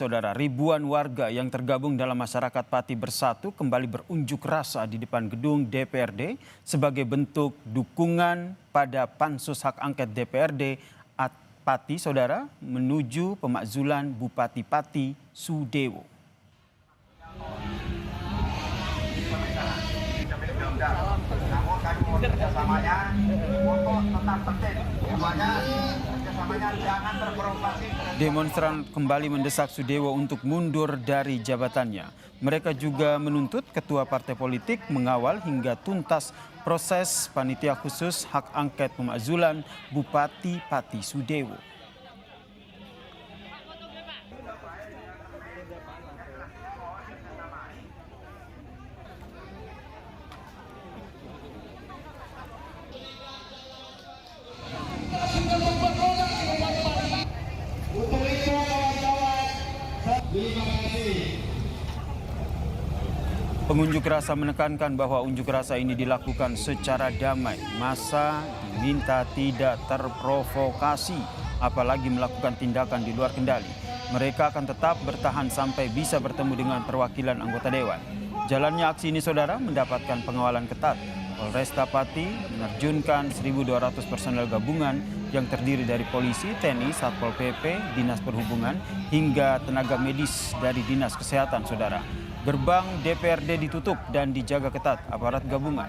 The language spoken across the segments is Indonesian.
Saudara, ribuan warga yang tergabung dalam masyarakat Pati Bersatu kembali berunjuk rasa di depan gedung DPRD sebagai bentuk dukungan pada Pansus Hak Angket DPRD Pati, saudara, menuju pemakzulan Bupati Pati Sudewo. Namun kami mohon kerjasamanya untuk tetap tertib. Kerjasamanya jangan terprovokasi. Demonstran kembali mendesak Sudewo untuk mundur dari jabatannya. Mereka juga menuntut ketua partai politik mengawal hingga tuntas proses panitia khusus hak angket pemakzulan Bupati Pati Sudewo. Pengunjuk rasa menekankan bahwa unjuk rasa ini dilakukan secara damai. Massa diminta tidak terprovokasi, apalagi melakukan tindakan di luar kendali. Mereka akan tetap bertahan sampai bisa bertemu dengan perwakilan anggota dewan. Jalannya aksi ini, saudara, mendapatkan pengawalan ketat. Polresta Pati menerjunkan 1.200 personel gabungan yang terdiri dari polisi, TNI, Satpol PP, Dinas Perhubungan, hingga tenaga medis dari Dinas Kesehatan, saudara. Gerbang DPRD ditutup dan dijaga ketat aparat gabungan.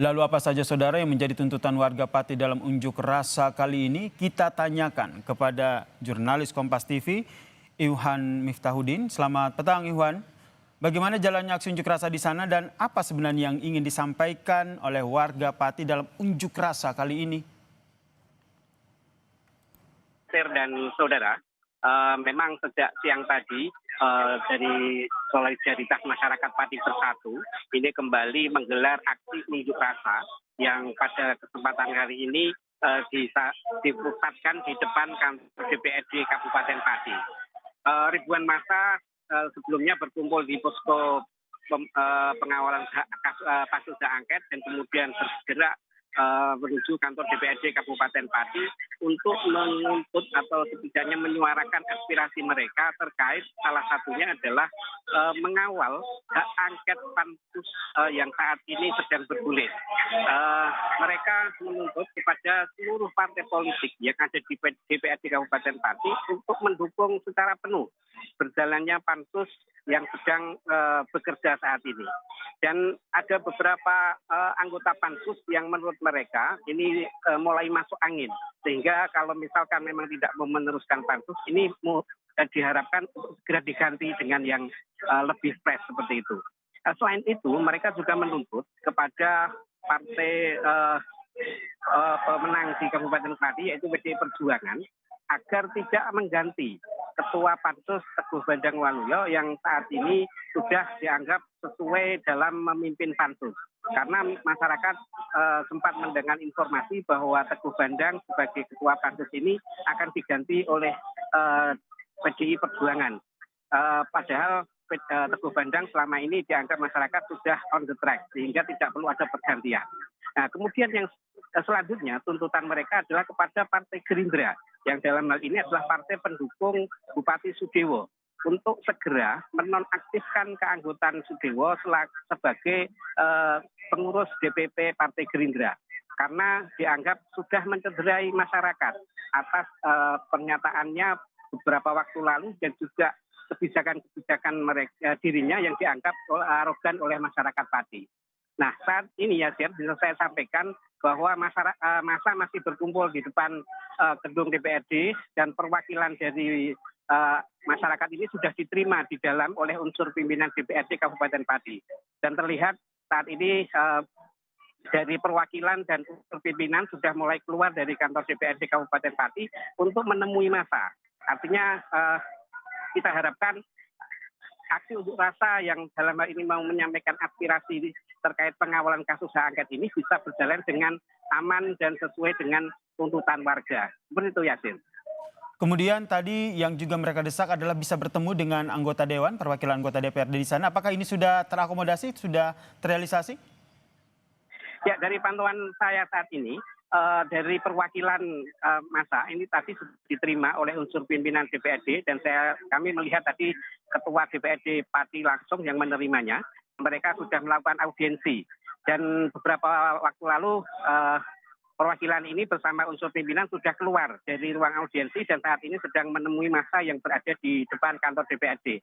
Lalu apa saja, saudara, yang menjadi tuntutan warga Pati dalam unjuk rasa kali ini? Kita tanyakan kepada jurnalis Kompas TV, Iwan Miftahudin. Selamat petang, Iwan. Bagaimana jalannya aksi unjuk rasa di sana dan apa sebenarnya yang ingin disampaikan oleh warga Pati dalam unjuk rasa kali ini? Dan saudara, memang sejak siang tadi dari solidaritas masyarakat Pati Bersatu ini kembali menggelar aksi unjuk rasa yang pada kesempatan hari ini dipusatkan di depan kantor DPRD Kabupaten Pati. Ribuan massa sebelumnya berkumpul di posko pengawalan pansus hak angket dan kemudian bergerak menuju kantor DPRD Kabupaten Pati untuk menuntut atau setidaknya menyuarakan aspirasi mereka terkait salah satunya adalah mengawal hak angket pansus yang saat ini sedang bergulir. Mereka menuntut kepada seluruh partai politik yang ada di DPRD Kabupaten Pati untuk mendukung secara penuh berjalannya pansus yang sedang bekerja saat ini. Dan ada beberapa anggota pansus yang menurut mereka ini mulai masuk angin. Sehingga kalau misalkan memang tidak mau meneruskan pansus, ini diharapkan untuk segera diganti dengan yang lebih fresh seperti itu. Selain itu, mereka juga menuntut kepada partai pemenang di Kabupaten Pati, yaitu PDI Perjuangan, agar tidak mengganti Ketua Pansus Teguh Bandang Waluyo yang saat ini sudah dianggap sesuai dalam memimpin Pansus. Karena masyarakat sempat mendengar informasi bahwa Teguh Bandang sebagai Ketua Pansus ini akan diganti oleh PDI Perjuangan. Padahal Teguh Bandang selama ini dianggap masyarakat sudah on the track sehingga tidak perlu ada pergantian. Nah, kemudian yang selanjutnya tuntutan mereka adalah kepada Partai Gerindra yang dalam hal ini adalah partai pendukung Bupati Sudewo untuk segera menonaktifkan keanggotaan Sudewo sebagai pengurus DPP Partai Gerindra karena dianggap sudah mencederai masyarakat atas pernyataannya beberapa waktu lalu dan juga kebijakan-kebijakan dirinya yang dianggap arogan oleh masyarakat Pati. Nah, saat ini ya, bisa saya sampaikan bahwa massa masih berkumpul di depan gedung DPRD dan perwakilan dari masyarakat ini sudah diterima di dalam oleh unsur pimpinan DPRD Kabupaten Pati. Dan terlihat saat ini dari perwakilan dan unsur pimpinan sudah mulai keluar dari kantor DPRD Kabupaten Pati untuk menemui massa. Artinya kita harapkan aksi unjuk rasa yang dalam hal ini mau menyampaikan aspirasi terkait pengawalan kasus hak angket ini bisa berjalan dengan aman dan sesuai dengan tuntutan warga. Seperti itu, Yasin. Kemudian tadi yang juga mereka desak adalah bisa bertemu dengan anggota Dewan, perwakilan anggota DPRD di sana. Apakah ini sudah terakomodasi, sudah terrealisasi? Ya, dari pantauan saya saat ini, dari perwakilan massa ini tadi sudah diterima oleh unsur pimpinan DPRD dan kami melihat tadi Ketua DPRD Pati langsung yang menerimanya. Mereka sudah melakukan audiensi dan beberapa waktu lalu perwakilan ini bersama unsur pimpinan sudah keluar dari ruang audiensi dan saat ini sedang menemui massa yang berada di depan kantor DPRD.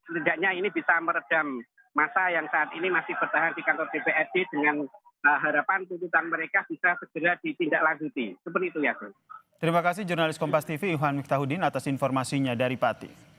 Setidaknya ini bisa meredam massa yang saat ini masih bertahan di kantor DPRD dengan harapan tuntutan mereka bisa segera ditindaklanjuti. Seperti itu ya, Bro. Terima kasih jurnalis Kompas TV Ilham Miftahudin atas informasinya dari Pati.